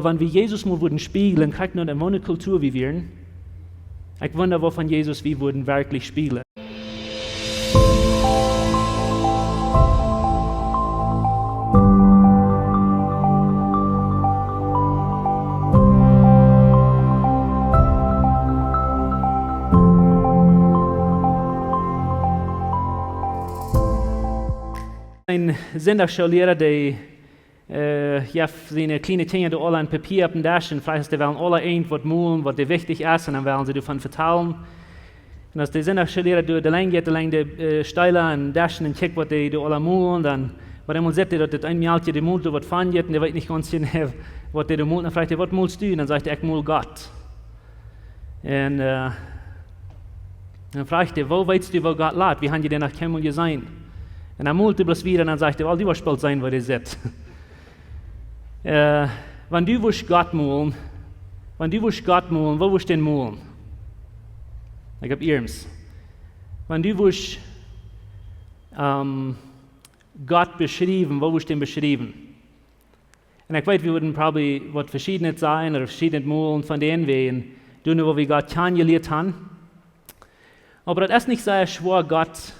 Wenn wir Jesus mal würden spiegeln, kriegt nur eine Monokultur wie wir. Ich wundere, wovon Jesus wir würden wirklich spiegeln. Ein Sonntagsschullehrer, der seine kleine Dinge da alle an Papier auf dem Dash und fragt, die wollen alle ein, was mulen, was wichtig ist, und dann wollen sie davon vertellen. Und als der Sonntagsschullehrer durch die Länge geht, die Steile und Dash und checkt, was die da alle mulen, dann, weil er mal sagt, dass das ein Mältchen die Mund was fangen und der weiß nicht ganz genau, was der da mulen, dann fragt er, was mulst du? Und dann sagt er, ich mul Gott. Und dann fragt er, wo weißt du, wo Gott lädt? Wie haben die denn nach Kämmel gesehen? Und dann multe bloß wieder und dann sagt er, well, du wirst bald sein, wo ihr seid. Wenn du willst Gott mulen, wo willst du den mulen? Ich hab Irms. Wenn du willst Gott beschreiben, wo willst du den beschreiben? Und ich weiß, wir würden probably was Verschiedenes sein oder verschiedene mulen von denen wehen, wo wir Gott kennengelernt haben. Aber das ist nicht sehr schwer, Gott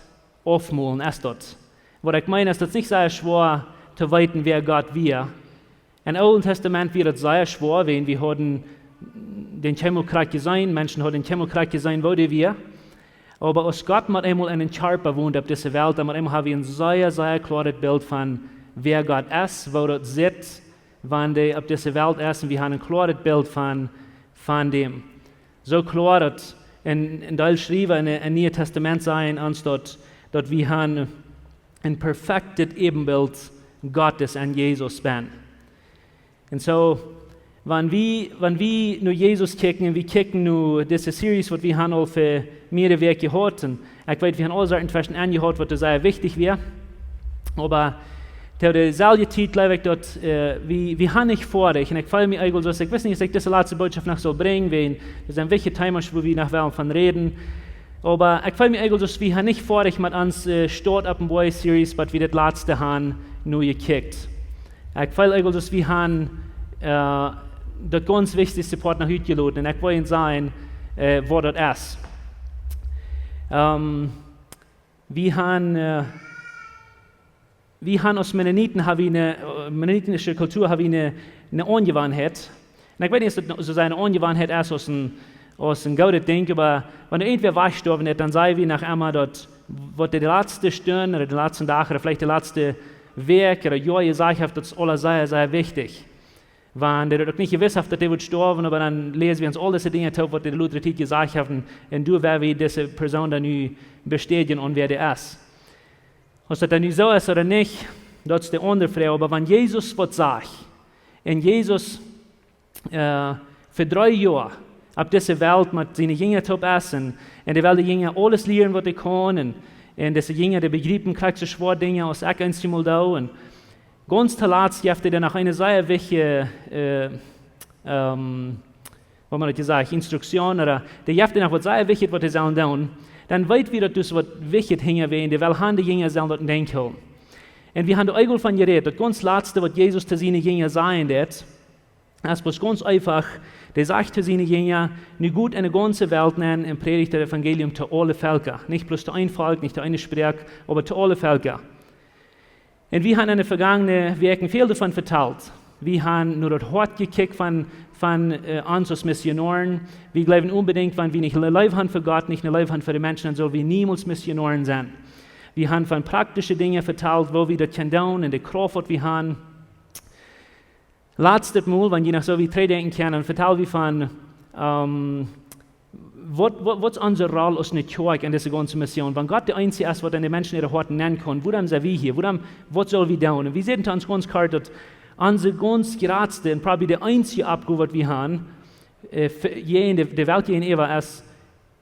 aufmulen, erst dort. Was ich meine, ist, dass es nicht sehr schwer zu weiten, wer Gott wir. Im Alten Testament wird es sehr schwer, wenn wir haben den Kjoakj gesehen, Menschen haben den Kjoakj gesehen, wo wir. Aber als Gott mal einmal einen Charpe wohnt auf dieser Welt, dann haben wir ein sehr, sehr klares Bild von, wer Gott ist, wo das sitzt, wann der auf dieser Welt ist, und wir haben ein klares Bild von dem. So klar, dass in Deutsch schreiben, im Neuen Testament sein, anstatt dass wir haben ein perfektes Ebenbild Gottes an Jesus bin. Und so, wenn wir nur Jesus kicken, und wir kicken nur diese Series, was wir haben auch für mehrere Wochen gehört, und ich weiß, wir haben alle Sachen inzwischen angehört, was sehr wichtig wäre, aber zu derselben Zeit glaube ich, dass wir haben nicht vor, und ich freue mich eigentlich, dass ich weiß nicht, dass ich diese letzte Botschaft noch soll bringen, weil das ist ein wichtiger Thema, wo wir noch von reden. Aber ich freue mich eigentlich, dass wir nicht vor mit uns Start Up and Boy Series, was wir das letzte haben, nur gekickt. Ich freue mich eigentlich, dass wir haben das ganz wichtigste Part nach heute geladen, und ich will Ihnen sagen, was das ist. Wir haben aus mennonitischer Kultur eine Angewohnheit. Und ich weiß nicht, dass so eine Angewohnheit ist aus einem guten Ding, aber wenn irgendwer weggestorben ist, dann sagen wir nach einmal, dass was die letzte Stunde oder die letzten Tage oder vielleicht die letzte Woche oder Jahr gesagt hat, das ist alles sehr, sehr wichtig. Wenn der doch nicht gewiss hat, dass der wird sterben, aber dann lesen wir uns all diese Dinge auf, was die Leute gesagt haben, und du werden wir diese Person dann nu bestätigen und wer der ist. Ob das dann nicht so ist oder nicht, das ist die andere Frage, aber wenn Jesus was sagt, und Jesus für 3 Jahre auf dieser Welt mit seinen Jüngern zu essen, und die werden die Jünger alles lernen, was sie können, und diese Jünger, die begreifen, kriegen so schwere Dinge aus auch einmal da, und ganz zuletzt gibt er dann auch eine sehr wichtige, Instruktion, oder der gibt dann auch was sehr wichtig, was sie sollen tun, dann weit wir, dass das was wichtig hängen werden, die will die Jünger sollen dort denken. Und wir haben da eigentlich von geredet, das ganz Letzte, was Jesus zu seinen Jüngern sagen wird, das ist ganz einfach, der sagt zu seinen Jüngern, nicht gut eine ganze Welt nennen und predigt das Evangelium zu allen Völkern. Nicht bloß zu einem Volk, nicht zu einer Sprache, aber zu allen Völkern. Und wir haben in den vergangenen Wochen viel davon verteilt. Wir haben nur das Hort gekickt von uns als Missionaren. Wir glauben unbedingt, wenn wir nicht eine Liebe haben für Gott, nicht eine Liebe haben für die Menschen, dann sollen wir niemals Missionaren sein. Wir haben von praktischen Dingen verteilt, wo wir das können tun, und die Kraft, die wir haben. Letztes Mal, wenn ihr noch so wie 3 denken können, vertellen wir von, was ist unsere Rolle als eine Kjoakj in dieser ganzen Mission? Wenn Gott der Einzige ist, was die Menschen ihre Horten nennen können, wo sind wir hier? Was soll wir tun? Und wir sehen uns ganz klar, dass unsere ganz geradste und probably der einzige Abgabe, was wir haben, in der Welt hier in Eva ist,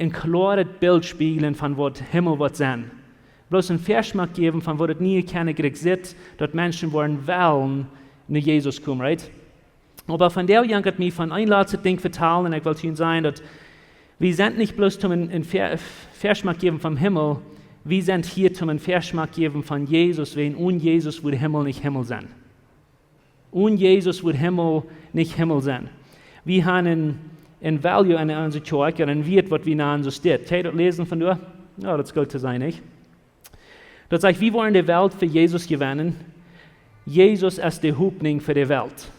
ein klares Bild spiegeln von was Himmel wird sein. Bloß ein Verschmack geben von was das nie kennengelernt sitzt, dass Menschen wollen nach Jesus kommen, right? Aber von der Jung hat mir von ein letztes Ding vertellen, und ich wollte Ihnen sagen, dass wir sind nicht bloß zum einen Verschmack geben vom Himmel, wir sind hier zum einen Verschmack geben von Jesus, wenn ohne Jesus würde Himmel nicht Himmel sein. Und Jesus wird Himmel nicht Himmel sein. Wir haben ein Value an unserer Kjoakj, ein Wert, was wir nahen so steht. Kann ich das lesen von dir? Ja, das gilt zu sein, nicht? Das sagt, wir wollen die Welt für Jesus gewinnen. Jesus ist der Häuptling für die Welt.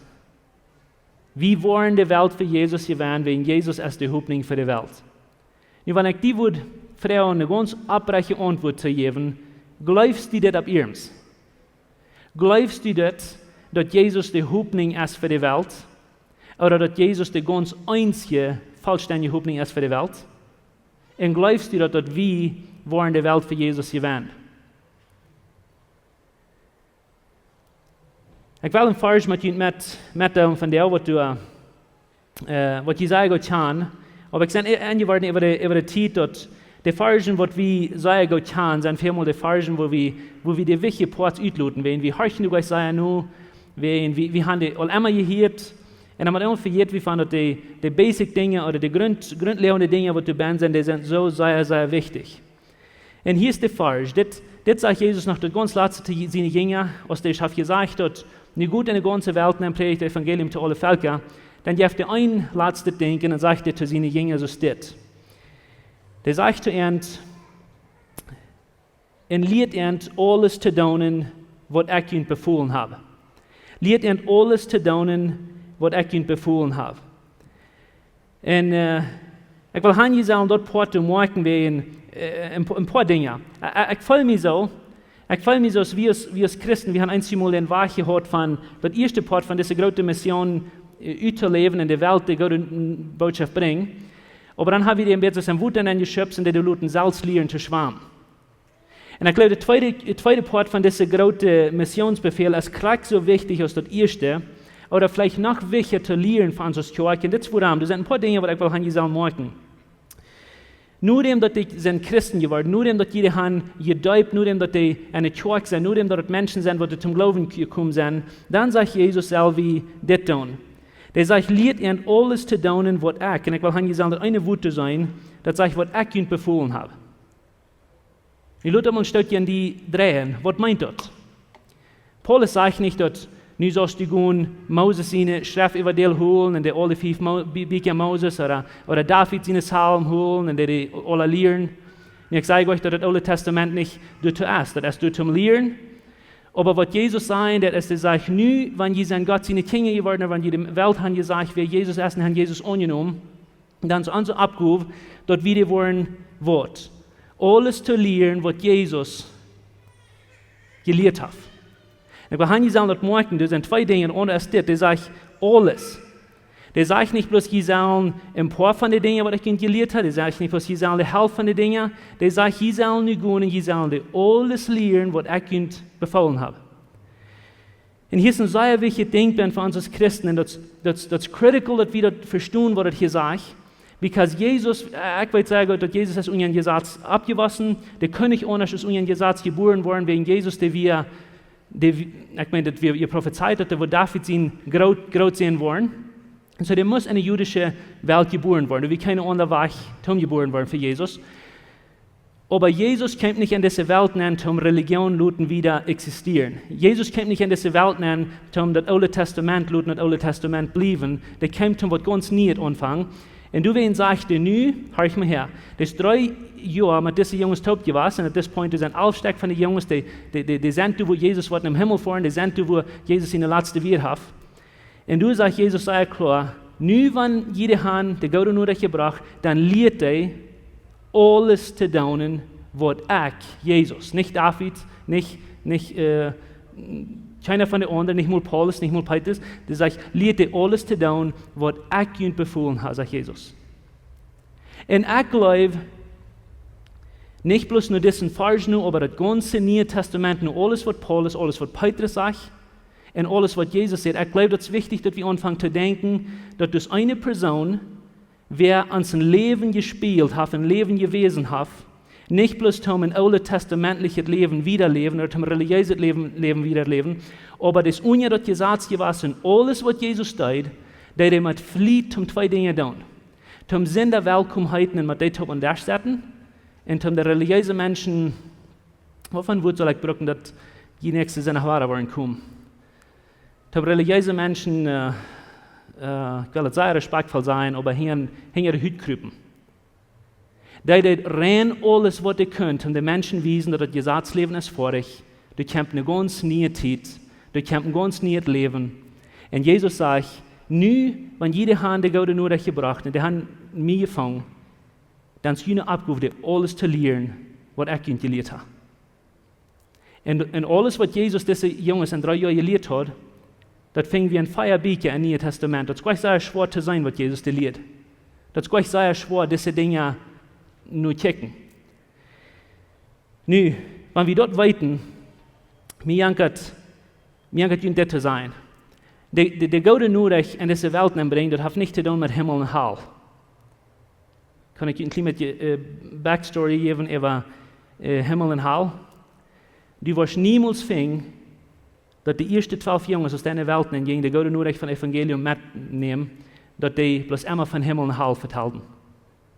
Wir wollen die Welt für Jesus gewinnen, weil Jesus ist der Häuptling für die Welt. Und wenn ich die würde Frau eine ganz abreiche Antwort zu geben, glaubst du das ab ihrens? Glaubst du das, dass Jesus der Häuptling ist für die Welt? Oder dass Jesus der ganz einzige, vollständige Häuptling ist für die Welt? Und glaubst du, dass wir wollen die Welt für Jesus gewinnen? Ich will ein Vers mit dir von dir, was Jesaja gut kann. Aber ich sage angeworden über die Zeit, dass die Versen, was wir sehr gut kann, sind vielmal die Versen, wo wir die wichtige Parts ausluten. Wir horchen über Jesaja nur, wir haben die all immer gehört. Und dann haben wir immer vergessen, wir fanden, dass die basic Dinge oder die grundlegende Dinge, die du bist, die sind so sehr, sehr wichtig. Und hier ist der Vers. Das sagt Jesus noch das ganz letzte zu seinen Jüngern, als der hat gesagt, dass nicht gut in der ganzen Welt predigt das Evangelium zu allen Völkern. Dann gibt er ein letztes Ding und dann sagt er zu seinen Jüngern, so steht. Der sagt zu ihnen, und lehrt ihnen alles zu tun, was ich ihnen befohlen habe. Lehrt ihnen alles zu tun, was ich ihnen befohlen habe. Und ich will hier sagen, dort Porto morgen wegen ein paar Dinge. Ich fühle mich so, als wir als Christen, wir haben einmal den Wahrheit gehört von, das erste Part von dieser großen Mission, überleben in der Welt, die Gott eine Botschaft bringt. Aber dann haben wir den Betzes am Wut angeschöpft und die Leute Salz lehren zu schwammen. Und ich glaube, der zweite Part von diesem großen Missionsbefehl ist gleich so wichtig als das erste, oder vielleicht noch wichtiger zu lehren von uns Kjoakj. Und das ist warum. Das sind ein paar Dinge, die ich will hier sagen morgen. Nur dem, dass die sind Christen geworden, nur dem, dass die haben gedeupt, nur dem, dass die eine Kjoakj sind, nur dem, dass das Menschen sind, die zum Glauben gekommen sind, dann sagt Jesus selber, wie das tun. Der sagt, lehrt ihnen alles zu tun, was ich, und ich will hier sagen, das eine Wort sein, das sagt, was ich ihnen befohlen habe. Die Leute haben statt die drehen, was meint das? Paulus sagt nicht, dass nu sollst du gehen, Moses seine Schrift über dir holen, und die alle 5 Bücher Moses, oder David seine Psalmen holen, und die alle lehren. Und ich sage euch, dass das Alte Testament nicht dazu ist, das ist zum Lehren. Aber was Jesus sagt, das ist, sagt, nu, wenn ihr sein Gott seine Kinder geworden sind, wenn ihr die Welt haben gesagt, wer Jesus ist, und haben Jesus angenommen, dann ist unser Abruf, dass wir wollen, Wort. Alles zu lehren, was Jesus gelehrt hat. Ich will hier sagen, dass morgen, das sind 2 Dinge, und es steht, der sagt alles. Der sagt nicht bloß, die sollen ein paar von den Dingen, was ich ihnen gelehrt habe, der sagt nicht bloß, die sollen die Hälfte von den Dingen, der sagt, die sollen nicht gehen, und die sollen alles lehren, was ich ihnen befohlen habe. Und hier ist ein sehr wichtiges Ding für uns als Christen, und das ist critical, dass wir das verstehen, was das hier sagt, because Jesus, ich will sagen, dass Jesus ist unseren Gesetz abgewaschen, der König ohne ist unseren Gesetz geboren worden, wegen Jesus, dass wir prophezeit hat, wo David ihn groß sehen wollen. Und so, der muss in eine jüdische Welt geboren worden. Wir keine andere Weg geboren worden für Jesus. Aber Jesus kommt nicht in diese Welt nennen, um Religion Leuten wieder existieren. Jesus kommt nicht in diese Welt nennen, um das Alte Testament Leuten das Alte Testament bleiben. Der kommt um was ganz Neues anfangen. Und du wen sagst, nu, hör ich mal her, das 3 Jahre mit diesen Jungs taub gewesen, und at this point sind 11 Stück von den Jungs, die sind, wo Jesus wird im Himmel fahren, die sind, wo Jesus in der letzte Wirt hat. Und du sagst, Jesus sei klar, nu, wenn jede Hand, der Gott nur dich gebracht, dann lehrt er alles zu tun, was ich, Jesus, nicht David, nicht keiner von den anderen, nicht mal Paulus, nicht mal Petrus, der sagt, lehrt er alles zu tun, was ich ihnen befohlen habe, sagt Jesus. Und ich glaube, nicht bloß nur diesen Vers nur, aber das ganze Neue Testament, nur alles, was Paulus, alles, was Petrus sagt, und alles, was Jesus sagt. Ich glaube, das ist wichtig, dass wir anfangen zu denken, dass das eine Person, wer an sein Leben gespielt hat, ein Leben gewesen hat, nicht bloß um ein altes testamentliches Leben wiederleben oder um ein religiöses Leben wiederleben, aber das ohne das Gesetz gewesen, alles, was Jesus tut, der dem flieht, um 2 Dinge tun. Zum Sinn der Willkommenheiten und mit dem unterstützen, und um die religiösen Menschen, wovon wird soll ich brücken, dass die nächste Sinne Ware wollen kommen. Die religiöse Menschen, ich will es sehr respektvoll sein, aber hier ihre Hüt krüpen. Die rennen alles, was die können, um den Menschen wiesen, dass das Gesetzleben ist vor euch. Du kämpfst eine ganz neue Zeit, du kämpfst ein ganz neues Leben. Und Jesus sagt, nu, wenn jede Hand die Gott nur gebracht und die haben mich gefangen, dann ist jene Abgabe, alles zu lernen, was ich gelehrt habe. Und alles, was Jesus diese Jungs in 3 Jahren gelehrt hat, das fing wie ein Feuerbücher im Neuen Testament. Das ist gleich sehr schwer zu sein, was Jesus lehrt. Das ist gleich sehr schwer, diese Dinge nur zu checken. Nu, wenn wir dort weiten, mir jankert das zu sein. Die Gute Nachricht in diese Welt bringen, das hat nichts zu tun mit Himmel und Hell. Kann ich Ihnen ein bisschen Backstory geben über Himmel und Hell? Du wirst niemals finden, dass die ersten 12 Jungs aus dieser Welt gegen die Gute Nachricht von Evangelium mitnehmen, dass die bloß immer von Himmel und Hell vertelten.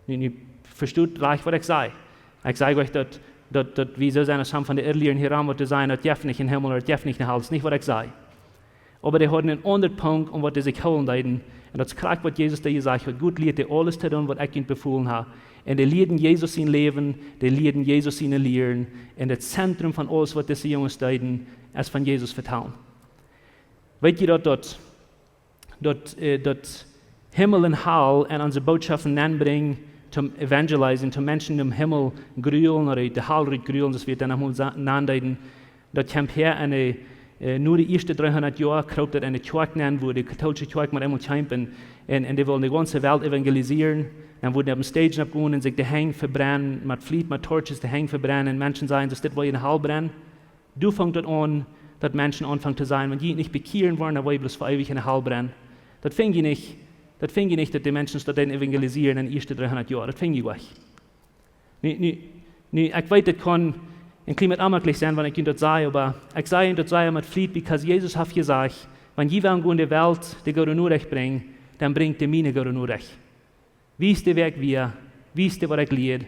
Ihr versteht gleich, was ich sage. Ich sage euch, dass wie so sein, als haben von den Irrlehren hier an, was zu sein, dass Jeff nicht in Himmel oder Jeff nicht in Hell. Das ist nicht, was ich sage. Aber die haben einen anderen Punkt, um was sie sich holen leiden. Und das ist klar, was Jesus da gesagt hat. Gut lehrt alles zu tun, was ich ihnen befohlen habe. Und die lehren Jesus sein Leben, die lehren Jesus seine Lehren. Und das Zentrum von alles, was diese Jungs leiden, ist von Jesus vertrauen. Weet ihr, dass Himmel und Hell und unsere Botschaften anbringen, zum Evangelisieren, zum Menschen im Himmel grühlen oder die Hell grühlen, das wird dann nochmal andeuten. Das kommt her eine nur die ersten 300 Jahre kraupt eine Kjoakj nennen, wo die katholische Kjoakj mal einmal kämpfen und die wollen die ganze Welt evangelisieren. Dann wurden auf dem Stage abgehen und sich die Hänge verbrennen, mit Fleet, mit Torches die Hänge verbrennen. Menschen sagen, dass das in Hall brennen. Du fängst dort an, dass Menschen anfangen zu sein, wenn die nicht bekehren wollen, dann wollen bloß für ewig in der Hall brennen. Das fing ich nicht, dass die Menschen dort evangelisieren in den ersten 300 Jahren. Das fing ich gleich. Ich weiß, das kann ein Klima ammerlich sein, wenn ich Ihnen das sage, aber ich sage Ihnen das mit Fried, weil Jesus hat gesagt, wenn jemand in die Welt die Gute Nachricht bringt, dann bringt er meine Gute Nachricht. Wie ist der Weg wie ist der, was ich lehre?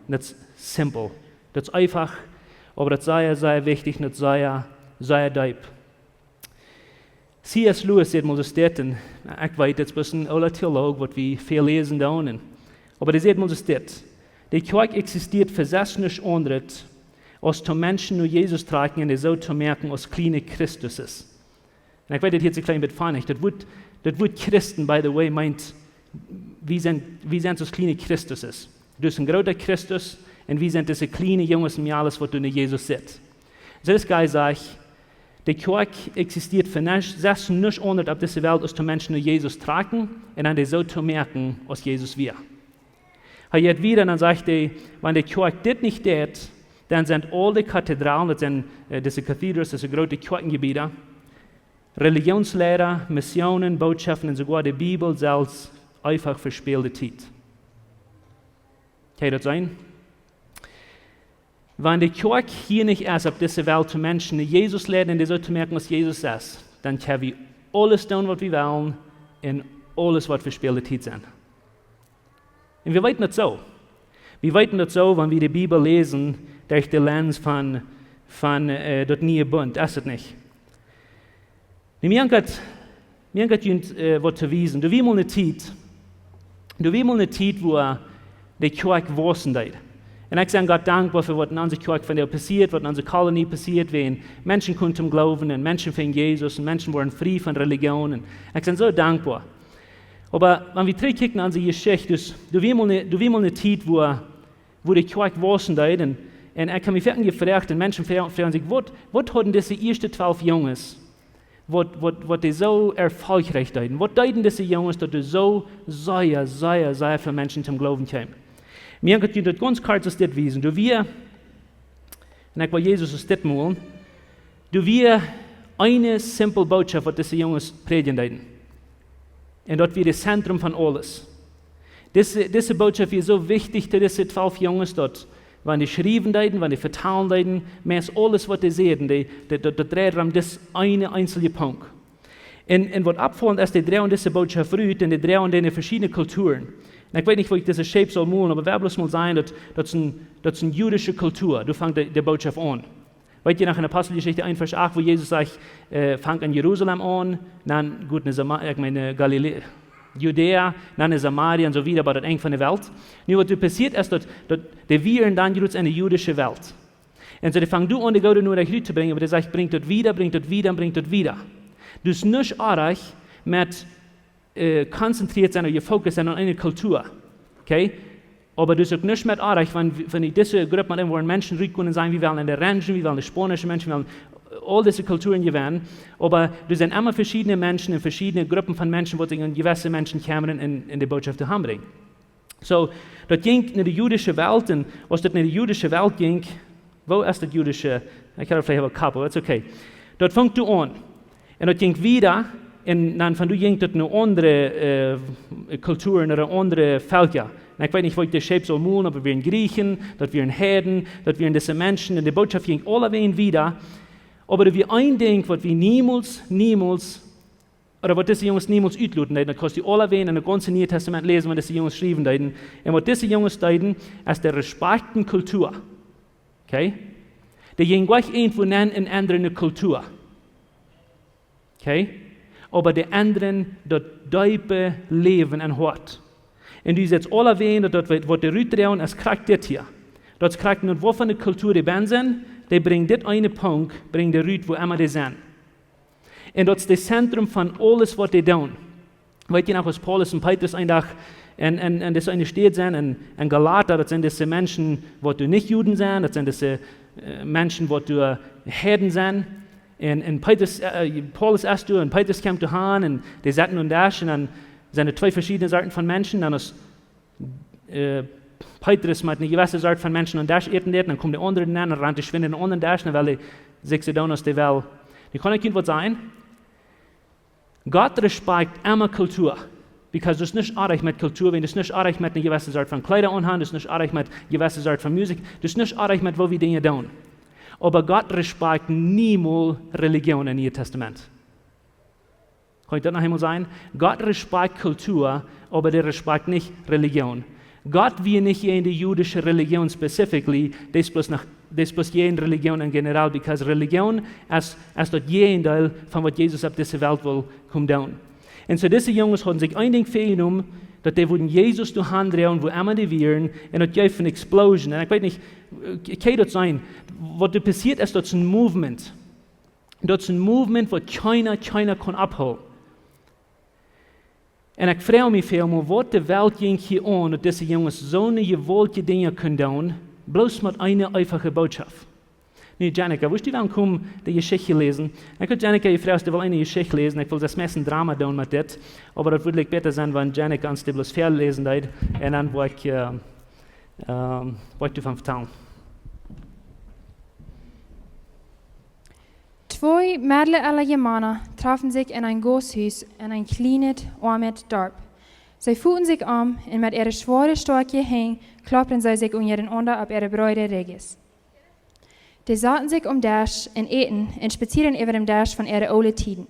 Das ist simpel, das ist einfach, aber das sei sehr wichtig, das sei sehr deep. C.S. Lewis sagt mal so stetten, ich weiß, das ist ein alter Theologe, was wir viel lesen da unten, aber der sagt mal so stetten, die Kjoakj existiert für sich nicht anderes, als zu Menschen nur Jesus tragen und so zu merken, als kleine Christus ist. Und ich weiß, das hier ein klein bisschen feindlich. Das wird Christen, by the way, meint, wie sind das kleine Christus ist. Du bist ein großer Christus und wie sind diese kleine Jungs im alles, was du in Jesus sitzt. So das Geist sagt, die Kjoakj existiert für sich nicht anders auf dieser Welt, als zu Menschen nur Jesus tragen und dann so zu merken, als Jesus wir. Er geht wieder und dann sagt er, wenn die Kjoakj das nicht tut, dann sind alle Kathedralen, das sind diese Cathedrals, diese großen Kjoakjgebiete, Religionslehrer, Missionen, Botschaften und sogar die Bibel selbst einfach verspielte Zeit. Kann das sein? Wenn die Kjoakj hier nicht ist, auf dieser Welt zu Menschen, die Jesus lernen, die so zu merken, was Jesus ist, dann können wir alles tun, was wir wollen, und alles, was verspielte Zeit sind. Und wir wissen das so. Wir wissen das so, wenn wir die Bibel lesen, durch die Lens von das neue Bund. Das ist es nicht. Mir hat was zu wissen. Du wie mal eine Zeit, wo die Kjoakj wachsen hat. Und ich sage Gott dankbar für was in unserer Kjoakj von der passiert, was in unserer Kolonie passiert, wenn Menschen kommen zum Glauben und Menschen finden Jesus und Menschen werden frei von Religionen. Ich bin so dankbar. Aber wenn wir zurückkicken an unsere Geschichte, du wie mal eine Zeit, wo die Kjoakj wachsen hat, und ich habe mich gefragt, und Menschen fragen sich, was hatten diese ersten 12 Jungs, was die so erfolgreich deuten? Was deuten diese Jungs, dass die so sehr für Menschen zum Glauben kommen? Mir hat das ganz klar zu das wissen. Du wir, und ich will Jesus aus das mal, du wir eine simple Botschaft, was diese Jungs predigen deuten. Und das wird das Zentrum von alles. Diese Botschaft ist so wichtig für diese 12 Jungs dort. Wenn die schreiben deuten, wenn die vertalen deuten, mehr als alles, was die sehen, die dreht um das eine einzelne Punkt. Und was abfallend ist, die drehen diese Botschaft rüht, und die drehen in verschiedene Kulturen. Und ich weiß nicht, wo ich diese Shape soll malen, aber wer bloß mal sein, das ist eine jüdische Kultur. Du fängst die Botschaft an. Weißt du, nach in Apostelgeschichte 1, Vers 8, wo Jesus sagt, fangt an Jerusalem an, dann gut, Galiläa, Judäa, dann Samaria und so wieder, aber das eng von der Welt. Nur was passiert ist, dass die Viren dann jetzt in die jüdische Welt. Und so, die fangen an, die Gott nur nach Hause zu bringen, aber die sagt, bringt das wieder, bringt das wieder, bringt das wieder. Du bist nicht arg mit konzentriert sein, oder Fokus sein auf eine Kultur. Okay? Aber du bist auch nicht mit arg, wenn ich diese Gruppe mit einem Menschen rückkommen sein, wir wollen in der Rangen, wir wollen die spanischen Menschen, wir wollen all diese Kulturen gewähren, aber du sind immer verschiedene Menschen in verschiedene Gruppen von Menschen, wo sich gewisse Menschen kommen in die Botschaft heranbringen. So, das ging in die jüdische Welt, und was das in die jüdische Welt ging, wo ist das jüdische, ich habe vielleicht ein Couple, that's okay. Dort fängt du an, und das ging wieder, und dann von du ging das eine andere Kulturen oder andere Völker. Und ich weiß nicht, wo ich das Shape soll machen, aber wir in Griechen, dort wir in Herden, dort wir in diese Menschen, und die Botschaft ging alle wieder. Aber wir ein Ding, was wir niemals, oder was diese Jungs niemals auslöten, dann kannst du alle in das ganze Neue Testament lesen, was diese Jungs schrieben, und was diese Jungs deuten, ist der Respekt und Kultur. Okay? Die gehen gleich irgendwo nennen in andere Kultur. Okay? Aber die anderen, das tiefe Leben und Hort. Und du setzt alle wen, das wird die Rüte es kriegt das hier. Das kriegt nicht, wovon die Kultur die Ben sind, die bringen das eine Punkt, bringen die Rüte, wo immer die sind. Und das ist das Zentrum von alles, was die tun. Weißt du noch, was Paulus und Petrus ein Tag in das eine Stadt sind, in Galater, das sind diese Menschen, die nicht Juden sind, das sind diese Menschen, die Herden sind. Und Paulus erst und Petrus kommt zu Han, und die satten und das, und dann sind zwei verschiedene Sorten von Menschen, dann ist Petrus mit einer gewissen Sorte von Menschen und das eten dort, dann kommt der andere an, und rennt die schwinden und anderen das, weil die sich so tun, als die will. Die kann nicht was sein. Gott respektiert immer Kultur. Because das ist nicht arg mit Kultur, wenn das nicht arg mit einer gewissen Sorte von Kleider anhaben, das ist nicht arg mit einer gewissen Sorte von Musik, das ist nicht arg mit, wo wir Dinge tun. Aber Gott respektiert niemals Religion im Neuen Testament. Kann ich das noch einmal sagen? Gott respektiert Kultur, aber der respektiert nicht Religion. Gott will nicht jede jüdische Religion specifically, das bloß jede Religion in general, because Religion ist dort jeden Teil von was Jesus auf diese Welt will, kommt down. Und so diese Jungs haben sich ein Ding vorgenommen, dass die würden Jesus durch Hand drehen, wo immer die wären, und das gibt eine Explosion. Und ich weiß nicht, kann das sein? Was da passiert ist, das ist ein Movement. Das ist ein Movement, was keiner kann abholen. Und ich frage mich viel, was die Welt ging hier an, dass diese Jungs so eine gewollte Dinge können tun, bloß mit einer einfachen Botschaft. Nee, Janika, willst du dann kommen, die Geschichte lesen? Ich würde Janika gefragt, du willst eine Geschichte lesen, ich will das meiste Drama tun mit das, aber das würde besser sein, wenn Janika uns die bloß verlesen würde, und dann wollte ich davon vertellen. Zwei Mädchen aller Germaner trafen sich in ein Goshus in ein kleines, armes Dorf. Sie fuhren sich und mit ihren schweren Stockje hängen, klopften sie sich untereinander auf ihre Bräute Regis. Die saßen sich Dash und eten und spazieren über dem Dash von ihren alten Tiden.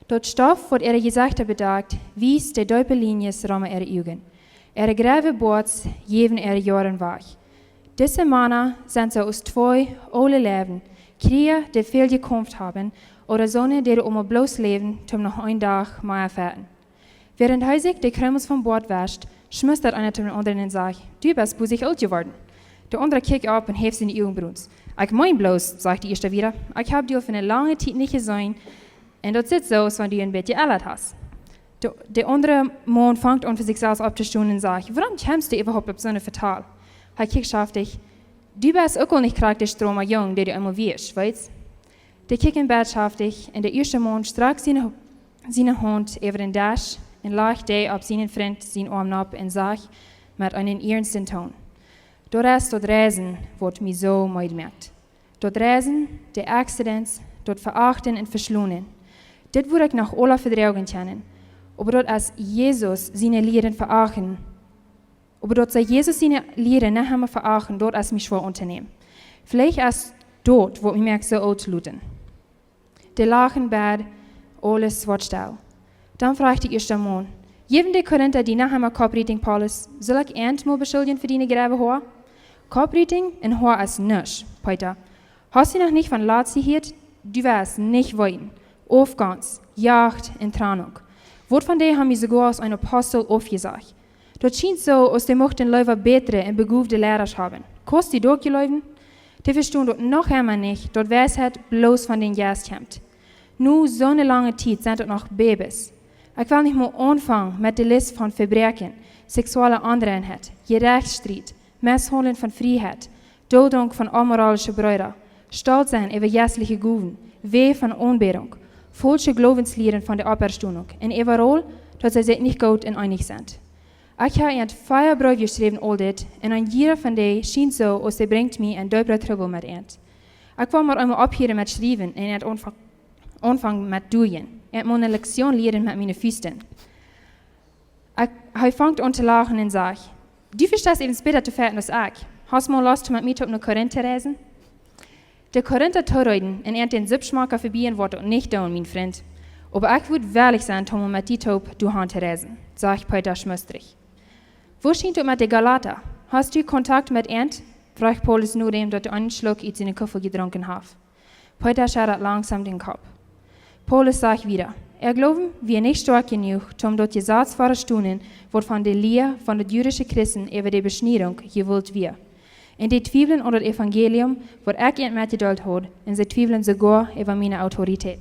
Dort Stoff wird ihre Gesichter bedagt, wies die diepe Linies ramen ihre Augen. Ihre Gräve Bords jeven ihre Jahren wach. Diese Männer sind so aus zwei alten Leben, Kriege, die viel gekämpft haben, oder Sonne, die bloß leben, um noch einen Tag mehr erfahren. Während er sich die Krümels vom Bord wäscht, schmiss der eine zum anderen und sagt, du bist busig alt geworden. Der andere kickt ab und hebt seine Augen bruns. Ich mein bloß, sagt die erste wieder, ich hab dir für eine lange Zeit nicht gesehen, und das sieht so aus, wenn du ein bisschen geändert hast. Der andere Mann fängt an für sich selbst abzustehen und sagt, warum kommst du überhaupt auf so eine Vertal? Er kickt schaftig, du bist auch nicht praktisch drum jung, der du immer wirst, weißt? Der kickt in Bett schaftig, und der erste Mann streckt seine Hand über den Dash und legt die auf seinen Freund seinen Arm ab und sagt mit einem ernsten Ton, dort ist dort Reisen, wird mich so müde merkt. Dort Reisen, die Accidents, dort verachten und verschlunen. Das würde ich nach aller Verdreuung kennen. Aber dort als Jesus seine Lehren verachten, aber dort sei Jesus seine Lehren nicht einmal verachten, dort als mich schwer unternehmen. Vielleicht erst dort, wo ich merke, so alt luten. Die lachen bad, alles wird still. Dann fragt der erste Mann, jeden der Korinther, die nach einmal Kopriting Paulus, soll ich mal beschuldigen für deine Gräbe Haar? Kopriting und Haar ist nichts, Peter. Hast du noch nicht von Lazi gehört? Du wirst nicht weiten. Aufgangs, Jagd und Trennung. Wort von dir haben wir sogar als ein Apostel aufgesagt. Dort scheint so, als die mochten Leute bessere und begufte Lehrer haben. Kost die durchgelaufen? Die verstehen dort noch einmal nicht, dort Weisheit bloß von den Geist kommt. Nu so eine lange Zeit sind dort noch Babys. Ich will nicht mal anfangen mit der Liste von Verbrechen, sexuelle Anreinheit, Gerechtsstreit, Misshandeln von Freiheit, Duldung von amoralischen Brüdern, Stolz sein über jässliche Guven, Weh von Unbehrung, falsche Glaubenslehren von der Auferstehung und überall, dass sie sich nicht gut und einig sind. Ich habe ein Feierbrief geschrieben, all dit, und ein jeder von denen schien so, als sie bringt mich ein doppler Trouble mit ihnt. Ich will mal einmal abhören mit Schreiben und anfangen mit Doing. Ich meine Lektion lernen mit meinen Füßen. Er fängt an zu lachen und sagt, du verstehst eben später zu fertig als ich. Hast du mal Lust, mit mir auf Korinther reisen? Der Korinther Torreuden und den Siebschmacker verbieten wird nicht tun, mein Freund. Aber ich würde ehrlich sein, um mit die Taub durch Hand zu reisen, sagt Peter schmüstrig. Wo scheint du mit der Galater? Hast du Kontakt mit ihnen? Fragt Paulus nur dem, dass er einen Schluck in seine Koffer getrunken hat. Peter schüttelt langsam den Kopf. Paulus sagt wieder, glauben, wir nicht stark genug, um dort die satzbare Stunden, wird von der Lehre von den jüdischen Christen über die Beschnierung gewollt wird. Und die zweifeln unter das Evangelium, was ich nicht mehr geduld habe, und sie zweifeln sogar über meine Autorität.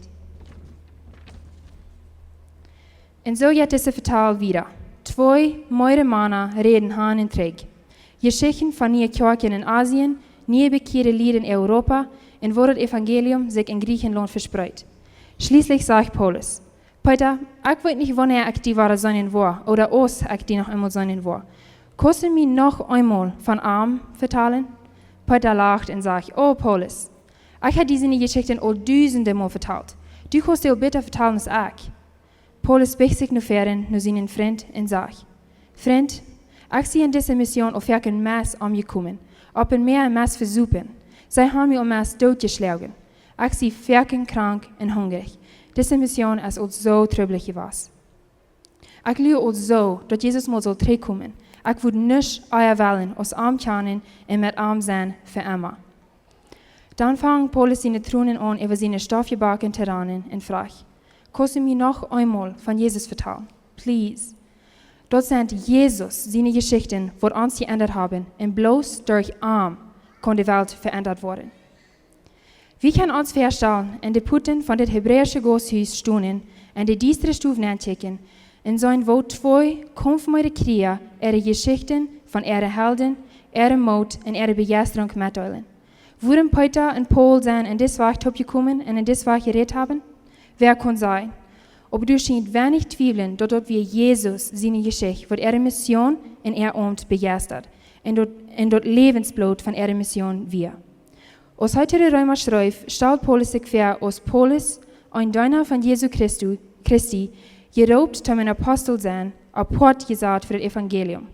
Und so geht es vertaal wieder. 2 mooie Männer reden Hahn und Träg. Geschichten von Läwens Kjoakj in Asien, nie bekehrte Lieder in Europa und wo das Evangelium sich in Griechenland verspreit. Schließlich sagt Paulus, Peter, ich weiß nicht, wann ich die wahre sein war, oder os ich die noch einmal sein war. Kannst du mir noch einmal von Arm vertalen? Peter lacht und sagt, oh Paulus, ich habe diese Geschichten all tausende Mal vertalt. Du kannst sie auch besser vertalen als ich. Paulus biegt sich nur fern nach seinen Freund und sagt, Freund, ich sehe in dieser Mission auf ein Maß angekommen, ob ein mehr ein Maß versuchen. Sie haben mir ein Maß totgeschlagen. Ich sehe verken krank und hungrig. Diese Mission ist uns so trüblich gewesen. Ich glaube uns so, dass Jesus mal soll zurückkommen. Ich würde nicht euer Wellen aus arm kennen und mit arm sein für immer. Dann fangen Paulus seine Thronen an über seine stoffgebackenen Tyrannen und fragt, kannst du mir noch einmal von Jesus vertellen? Please. Dort sind Jesus seine Geschichten, die uns geändert haben, und bloß durch Arm kann die Welt verändert werden. Wir können uns vorstellen, in den Putten von dem hebräischen Gotteshaus stehen, in die düstere Stufen anchecken, in sein wo 2 kampfmüde Krieger ihre Geschichten von ihren Helden, ihrem Mut und ihrer Begeisterung mitteilen. Würden Peter und Paul sein in das Werk gekommen und in das Werk geredet haben? Wer kann sein? Aber du scheint wenig zweifeln, dass wir Jesus seine Geschichte, wird ihre Mission in ihr Amt begeistert und dort Lebensblut von ihrer Mission wir. Aus heutiger Römer schreibt, stellt Paulus sich vor, als Paulus, ein Diener von Jesu Christi, geraubt, um ein Apostel sein, apart gesagt für das Evangelium.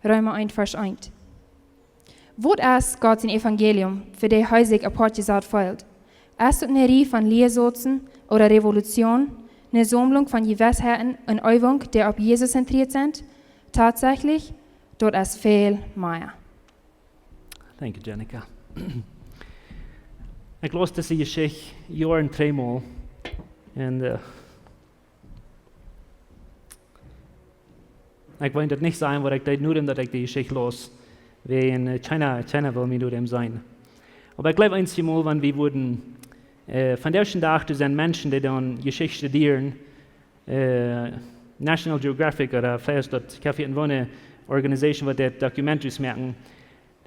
Römer 1, Vers 1. Was ist Gott sein Evangelium, für das er sich apart gesagt feilt? Ist es eine Reihe von Lehrsätzen oder Revolution, eine Sammlung von Gewissheiten und Übung, die auf Jesus zentriert sind? Tatsächlich, dort ist viel mehr. Danke, Jenica. Ich las diese Geschichte Jahren 3-mal und ich wollte das nicht sagen, weil ich nur dass ich die Geschichte las, wie in China will mir nur dem sein. Aber ich glaube einmal, wenn wir wurden von der ersten Tag, das sind Menschen, die dann Geschichte studieren, National Geographic oder vielleicht dort Kaffee und Wohne Organisation, die Documentaries merken,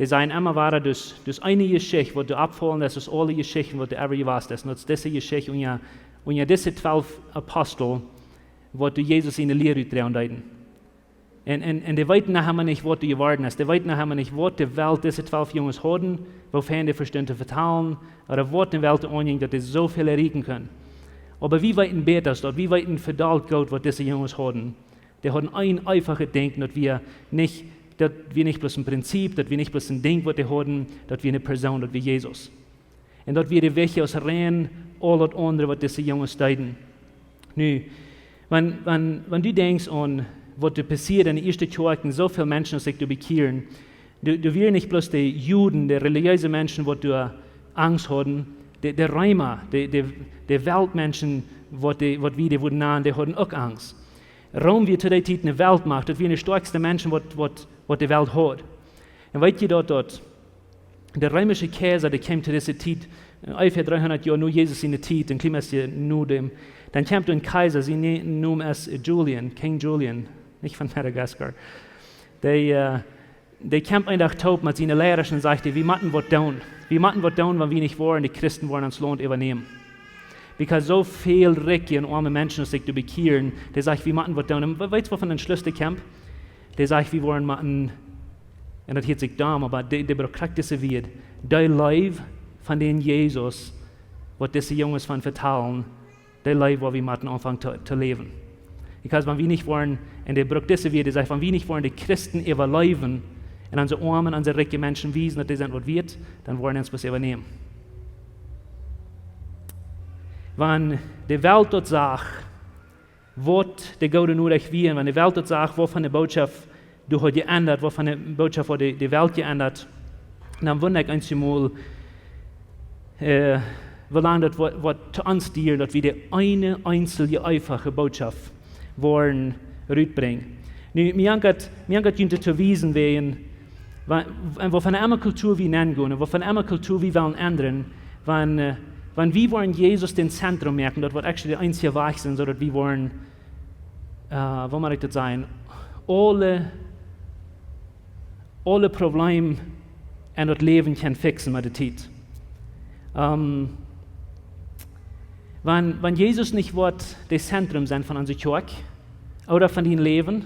die sagen immer weiter, dass eine Geschichte, die du abholen, das ist alle Geschichten, die du ever gewusst hast. Und das ist diese Geschichte und diese 12 Apostel, die du Jesus in der Lehre drin. Und die weiten nachher nicht, was du geworden hast. Die weiten nachher nicht, was die Welt diese 12 Jungs hatten, wofern die verstehen zu vertrauen, oder was die Welt anging, dass die so viel erreichen können. Aber wie weiten besser dort, wie weiten verdammt gut, was diese Jungs hatten. Die hatten ein einfaches Denken, dass wir nicht bloß ein Prinzip, dass wir nicht bloß ein Ding, was die hatten, dass wir eine Person, dass wir Jesus. Und dass wir die Wege aus rein, alles andere, was diese Jungs deuten. Nu, wenn du denkst an, was passiert in den ersten Kirchen, so viele Menschen sich bekehren, du wirst nicht bloß die Juden, die religiösen Menschen, die Angst hatten, die Römer, die Weltmenschen, was wir die wurden nahen, die hatten auch Angst. Rom wird zu der Zeit eine Weltmacht, das wir die stärksten Menschen, was die Welt hat. Und weißt ihr dort, der römische Kaiser, der kam zu dieser Zeit, ungefähr 300 Jahre nur Jesus in der Zeit, dann kam es ja nur dem, dann kam ein Kaiser, sie nennen es Julian, King Julian, nicht von Madagaskar. Der kam einen Tag taub mit seinen Lehrern und sagte, wir machen was tun. Wir machen was tun, wenn wir nicht wollen, die Christen wollen uns Land übernehmen. Weil so viel Reiche und arme Menschen sich zu bekehren, der sagt, wir machen was tun. Und weißt du, wovon ein Schluss der Camp? Der sagt, wir wollen machen, und das hört sich dumm, aber der praktische wird, der Leib von den Jesus, was diese Jungs von vertellen, der Leib, wo wir machen, anfangen zu leben. Weil wenn wir nicht wollen, und der praktische wird, der sagt, wenn wir nicht wollen, die Christen überleben, und unsere armen, unsere reichen Menschen wissen, dass die sind, was wird, dann wollen wir uns was übernehmen. Wenn die Welt dort sagt, was der Gute nur euch wir, wenn die Welt dort sagt, wovon die Botschaft du hast geändert, wovon die Botschaft hat die Welt geändert, dann wundere ich einmal, wie lange das was zu uns dir, dass wir die eine einzige, einfache Botschaft wollen rüberbringen. Mir hat Günther zu wiesen, wovon eine Kultur wir nennen können, wovon eine Kultur wir wollen ändern, wenn wir wollen Jesus den Zentrum merken, das wird actually der einzige Weg sein, so dass wir wollen, wo mag ich das sagen, alle Probleme in das Leben können fixen mit der Zeit. Wenn Jesus nicht wird das Zentrum sein von unserer Kjoakj oder von dem Leben,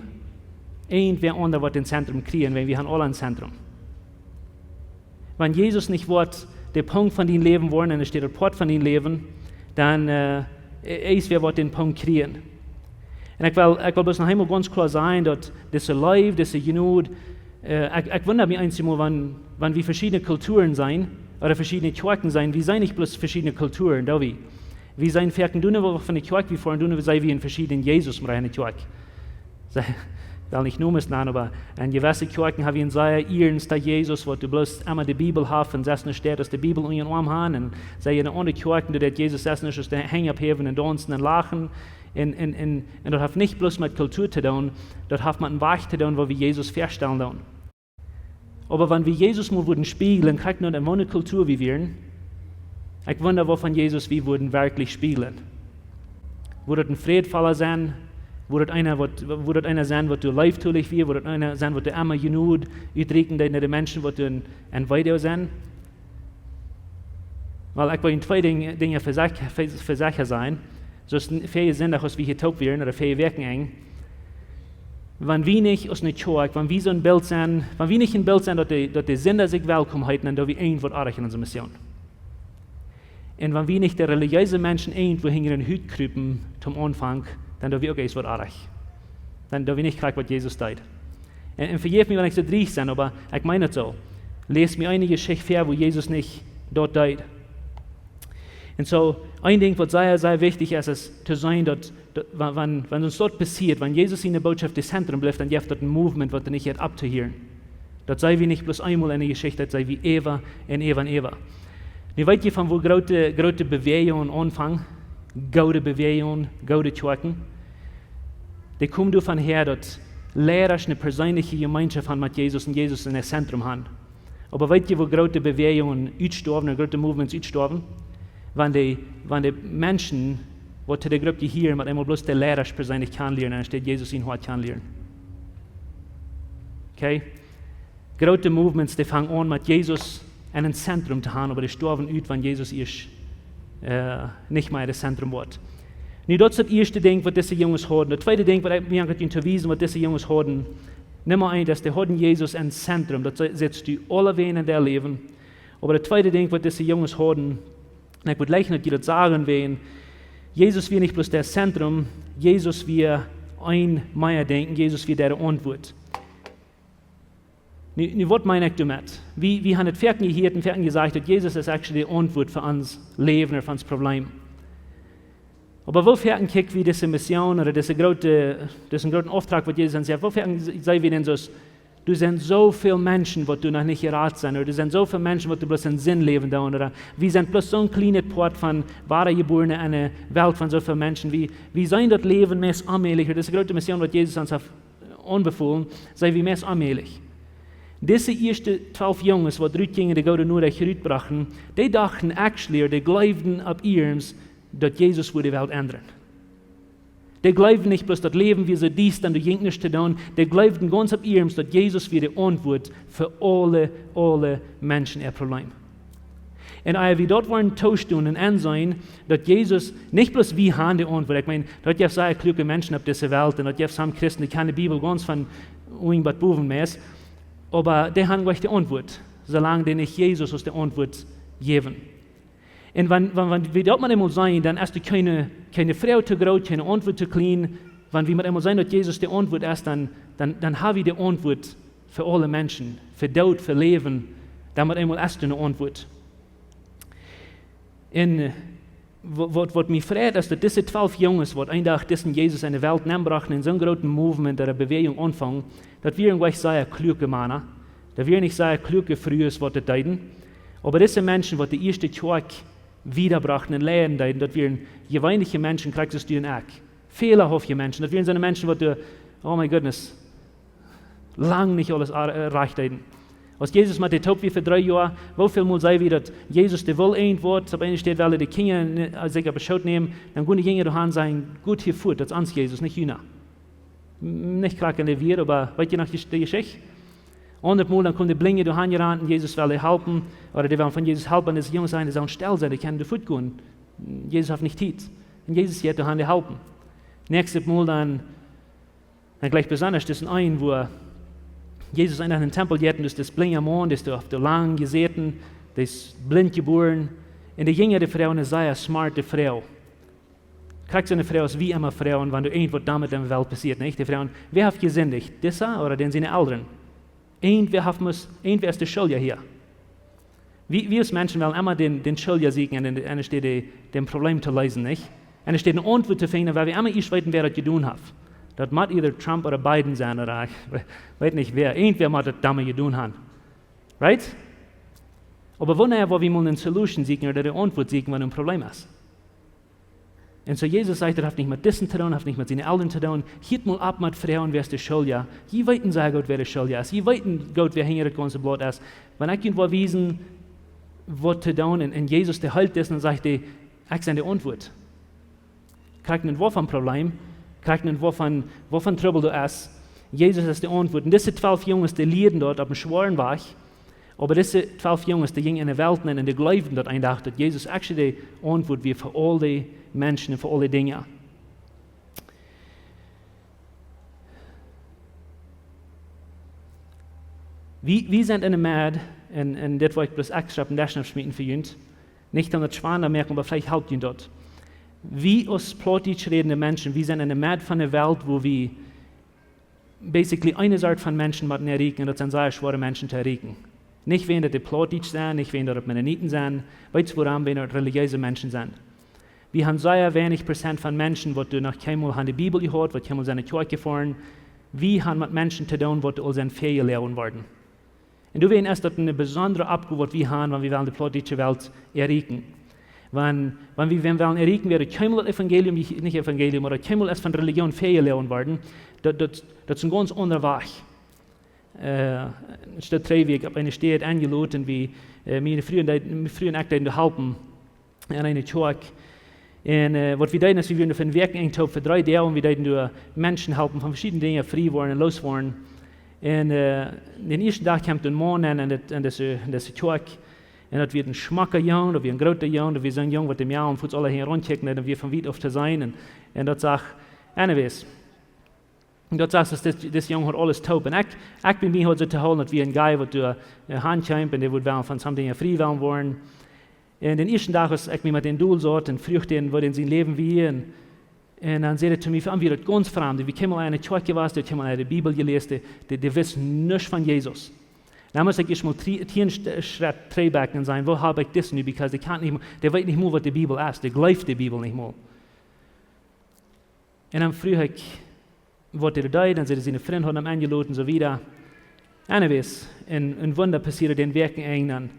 irgendwer anderer wird den Zentrum kriegen, weil wir haben alle ein Zentrum. Wenn Jesus nicht wird der Punkt von dem Leben wollen, und es steht der Port von dem Leben, dann ist wer wird den Punkt kriegen. Und ich will bloß noch einmal ganz klar sagen, dass diese Leib, diese Genut, ich wundere mich einmal, wenn wir verschiedene Kulturen sein, oder verschiedene Kjoakjen sein, wir sind nicht bloß verschiedene Kulturen, da wir. Wir sind fertig, du nicht von der Kjoakj wie vorhin, du sei wie in verschiedenen Jesus mit einer Kjoakj. Ich will nicht nur nennen, aber in gewissen Kjoakjen haben wir sehr ernst, dass Jesus, wo du bloß einmal die Bibel hast, und das steht, dass die Bibel in ihren Arm haben, und sei in andere Kjoakjen, dass Jesus das nicht ist, hängen abheben und tanzen und lachen, und das hat nicht bloß mit Kultur zu tun, das hat mit einem Weg zu tun, wo wir Jesus feststellen tun. Aber wenn wir Jesus mal würden spiegeln, kriegt nur eine neue Kultur wie wir. Ich wundere, wovon Jesus wir würden wirklich spiegeln. Würde ein Friedfaller sein? Würde einer sein, was du leibtulich wie? Würde einer sein, was du immer genug utdrücken, die Menschen, was du ein Weide sein? Weil ich will in zwei Dinge für Sache sein. So ist es viele Sinn, dass wir hier taub werden oder viele wirken eng. Wenn wir nicht aus einer Kjoakj, wenn wir so ein Bild sind, wenn wir nicht ein Bild sind, dass die Sünder sich willkommen halten, dann wir irgendwo arg in unserer Mission. Und wenn wir nicht die religiösen Menschen irgendwo in den Hut kriepen zum Anfang, dann wir auch etwas arg. Dann wir nicht kriegen, was Jesus tut. Und vergebt mir, wenn ich so dreist bin, aber ich meine es so. Lest mir einige Geschichte vor, wo Jesus nicht dort tut. Und so, ein Ding, was sehr wichtig ist, ist zu sein, dass wenn uns dort passiert, wenn Jesus in der Botschaft das Zentrum bleibt, dann gibt es ein Movement, was er nicht hat abzuhören. Das sei wie nicht bloß einmal eine Geschichte, das sei wie Eva und Eva und Eva. Wie weit ihr von wo große Bewegungen anfangen, gute Bewegungen, gute Kjoakjen, die kommen davon her, dass Lehrer eine persönliche Gemeinschaft haben mit Jesus und Jesus in das Zentrum haben. Aber weit ihr, wo große Bewegungen aussterben, oder große Movements aussterben, wenn die Menschen, die zu der Gruppe gehören, mit einmal bloß der Lehrer persönlich kennenlernen, dann steht Jesus in Hort kennenlernen. Okay? Große Movements, die fangen an mit Jesus in ein Zentrum zu haben, aber die sterben aus, wenn Jesus nicht mehr das Zentrum wird. Und das ist das erste Ding, was diese Jungs hatten. Das zweite Ding, was ich mir unterwiesen, was diese Jungs hatten, nimm mal ein, dass die hatten Jesus ein Zentrum, das setzt die alle Wehen in der Leben. Aber das zweite Ding, was diese Jungs hatten, und ich würde gleich noch dir sagen, Jesus wir nicht bloß das Zentrum, Jesus wir ein Meier denken, Jesus wir der Auntwuet. Was meine ich damit? Wir haben es Ferken gehört und Ferken gesagt, dass Jesus ist actually die Auntwuet für uns Leben oder für uns Problem. Aber wo Ferken kicken wir diese Mission oder diesen großen Auftrag, was Jesus uns sagt, wo Ferken sei wir denn so du sind so viele Menschen, die du noch nicht geraten sind, oder du sind so viele Menschen, die du bloß einen Sinn leben da, oder wir sind bloß so ein kleiner Port von wahre Geborene in einer Welt von so vielen Menschen, wie sein das Leben mehr allmählich, das ist eine große Mission, was Jesus uns hat anbefohlen, sei wie mehr allmählich. Diese ersten 12 Jungs, die zurückgingen, die Gott nur zurückbrachten, die dachten actually, die glaubten ab ihrs, dass Jesus würde die Welt ändern. Die glaubten nicht bloß das Leben, wie sie dies dann durch nicht zu tun, die glaubten ganz ab ihrs, dass Jesus wieder Antwort für alle Menschen ihr Problem. Und als wir dort waren tauschen und ansehen, dass Jesus nicht bloß wie haben die Antwort, ich meine, dort gibt es sehr kluge Menschen auf dieser Welt, und dort gibt es Christen, die kennen die Bibel ganz von irgendwas Buben mehr, aber die haben gleich die Antwort, solange die nicht Jesus aus der Antwort geben. Und wenn wir dort mal einmal sein, dann ist keine Frau zu groß, keine Antwort zu klein. Wenn wir mal einmal sein, dass Jesus die Antwort ist, dann haben wir die Antwort für alle Menschen, für Tod, für Leben. Dann mal einmal ist eine Antwort. Und was mich freut, ist, dass diese 12 Jungs, die einen Tag diesen Jesus in die Welt brachten, in so einem großen Movement, der Bewegung anfangen, dass wir gleich sehr kluge Männer, dass wir nicht sehr kluge Frühes, was das deuten, aber diese Menschen, die die erste Kjoakj wiederbrachten und lehren, dass wir gewöhnliche Menschen existieren auch. Fehlerhafte Menschen, dass wir so Menschen, die, oh my goodness, lang nicht alles erreicht haben. Als Jesus mit der Taub wie für 3 Jahre, wie viel Mal sei wie, dass Jesus der will ein Wort, aber eine steht, weil die Kinder sich beschaut nehmen, dann können die Kinder daheim sein, gut geführt, das ist uns Jesus, nicht Jünger. Nicht klar in der Wir, aber weißt du noch die Geschichte? 100 Mal, dann kommen die Blinge daheim gerannt und Jesus will helfen, oder die wollen von Jesus helfen, das Jungs sein, die sollen still sein, die können die Fuß gehen. Jesus hat nicht Zeit. Und Jesus geht daheim helfen. Nächstes Mal dann gleich besonders, das ist ein, wo Jesus in den Tempel geht, und das blinge Mann, das ist auf der lang gesäten, das ist blind geboren, und die jüngere Frau, eine sehr smarte Frau. Kriegst du eine Frau, ist wie immer Frau, und wenn du irgendwas damit in der Welt passiert, nicht? Die Frauen, wer hat gesündigt? Dieser oder den seine Eltern? Irgendwer ist der Schuldiger hier. Wir als Menschen wollen immer den Schuldiger siegen, und dann steht dem Problem zu lösen, nicht? Und es steht eine Antwort zu finden, weil wir immer nicht wissen, wer das getan hat. Das muss either Trump oder Biden sein, oder ich weiß nicht wer. Irgendwer muss das damit getan haben. Right? Aber wo wir mal eine Solution siegen oder eine Antwort siegen, wenn ein Problem ist. Und so Jesus sagt, er hat nicht mit diesen zu tun, hat nicht mit seinen Eltern zu tun. Hielt mal ab mit Frauen, wer ist der Schuldiger. Je weiten sei Gott, wer der Schuldiger ist. Je weiten Gott, wer hinter das ganze Blut ist. Wenn ich irgendwo wiesen, was zu tun, und Jesus, der hält das, und sagt, ich seine Antwort. Kriegt einen Wurf am Problem, kriegt einen Wurf an Trouble du hast. Jesus ist die Antwort. Und diese 12 Jungs, die leiden dort auf dem schweren Weg, aber diese 12 Jungs, die gingen in die Welt und die glaubten dort einfach, dass Jesus actually die Antwort wie für all die Menschen und für alle Dinge. Wir sind in der Mad, und das wollte ich bloß extra auf dem Daschnaff schmieden für uns. Nicht um das Schwander merken, aber vielleicht helpt ihn dort. Wir als plötzlich redende Menschen, wir sind in der Mad von der Welt, wo wir basically eine Art von Menschen mit erreichen, und das sind sehr schwere Menschen zu erreichen. Nicht wen die plötzlich sind, nicht wen das Mennoniten sind, weit voran wen das religiöse Menschen sind. Wir haben sehr wenig Prozent von Menschen, die noch keinmal die Bibel gehört, die keinmal seine Kjoakj gefahren. Wir haben mit Menschen zu tun, die all seine Ferien lernen werden. Und du weißt, dass eine besondere Abgabe, die wir haben, wenn wir die plötzliche Welt erreichen. Wenn wir wollen erreichen, wäre keinmal das Evangelium, nicht Evangelium, oder keinmal erst von Religion Ferien lernen werden, das ist ein ganz anderer Weg. Statt 3 Wege auf eine Stadt eingeladen, wie mir in frühen Akten zu helfen, in eine Kjoakj. Und was wir tun, ist, wir werden von Werken eintauchen für 3 Tage, und wir tun Menschen helfen, von verschiedenen Dingen frei worden und los worden. Und den ersten Tag kommt ein Mann an diese Kjoakj, und das wird ein schmacker Jung, das wird ein großer Jung, das wird so ein Jung, was dem Jahr und uns alle hier rundchecken, und wir von weit auf zu sein. Und das sagt, anyways. Und dort sagst du, dass das Jung hat alles taub. Und ich bin mir heute zu holen, dass wir ein Guy, der durch Hand kommt, und der wird von so Dingen frei werden wollen. Und den ersten Tag ist ich mich mit den Duel sorgt und früh den, wo den sein Leben wie. Und dann sagt er zu mir, wie das ganz fremd. Wie kann man eine Kjoakj was, der kann man eine Bibel gelesen, die wissen nichts von Jesus. Dann muss ich mal 10 Schritt drehen und sagen, wo habe ich das nicht, weil der weiß nicht mal, was die Bibel ist, der glaubt die Bibel nicht mal. Und dann früh ich, was er da, dann sind seine Freunde haben ihn eingeladen und so wieder. Anyways, ein Wunder passierte den Werken eng.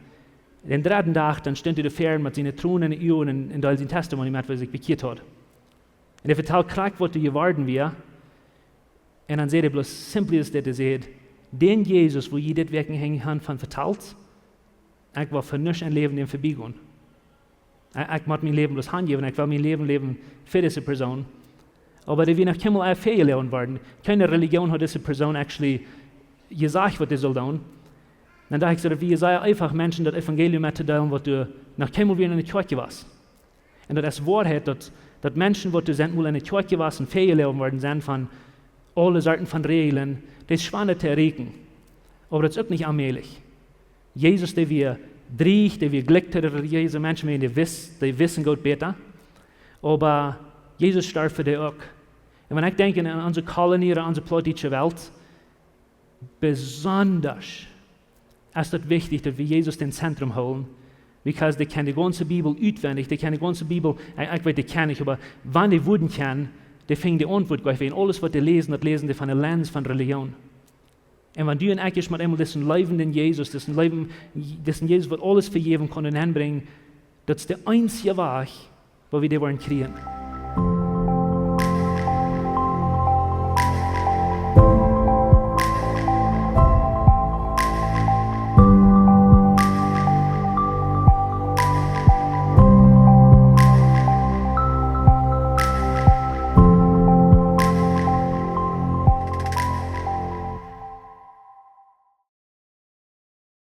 Den dritten Tag, dann stand er fern mit seinen Thronen in den Augen und all sein Testimony mit, was sich bekehrt hat. Und er vertellt krank, was er geworden wäre. Und dann sagt er bloß simpel, dass er sagt, den Jesus, wo ihr das Werken hängen haben, von verteilt, ich war für nichts ein Leben dem vorbeigehen. Ich muss mein Leben bloß hingeben, ich will mein Leben leben für diese Person. Aber da wir nach Himmel auch fehlgelernt worden. Keine Religion hat diese Person actually gesagt, was sie soll tun. Dann dachte ich so, wie sei einfach Menschen das Evangelium mitzuteilen, was du nach Himmel wieder in der Kjoakj warst. Und das Wahrheit, dass Menschen, die sind mal in der Kjoakj warst und fehlgelernt worden sind von alle Sorten von Regeln, das ist schwer zu erreichen. Aber das ist auch nicht allmählich. Jesus, der wir dreht, der wir glückt, religiöse Menschen, die wissen Gott besser. Aber Jesus starb für die auch. Und wenn ich denke an unsere Kolonie oder unsere politische Welt, besonders ist es wichtig, dass wir Jesus ins Zentrum holen, weil die kennen die ganze Bibel auswendig, die kennen die ganze Bibel, ich weiß, die kennen nicht, aber wenn die wurden kennen, die fingen die Antwort gleich an. Alles, was die lesen, das lesen die von der Lens von Religion. Und wenn du und ich mit einmal diesen lebenden Jesus, diesen Jesus, was alles vergeben kann und hinbringen, das ist der einzige Weg, wo wir die wollen kriegen.